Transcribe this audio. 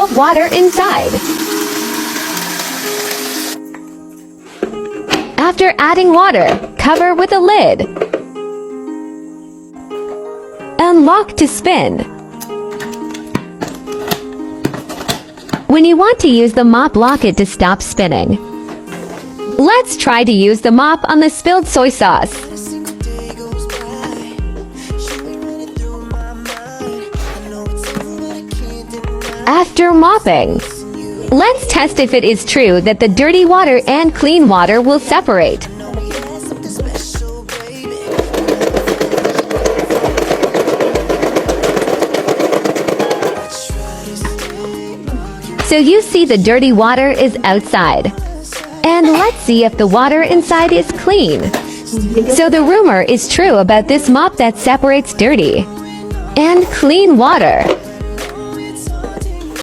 of water inside. After adding water, cover with a lid and lock to spin. When you want to use the mop, lock it to stop spinning. Let's try to use the mop on the spilled soy sauce. After mopping, let's test if it is true that the dirty water and clean water will separate. So you see the dirty water is outside. And let's see if the water inside is clean. So the rumor is true about this mop that separates dirty and clean water.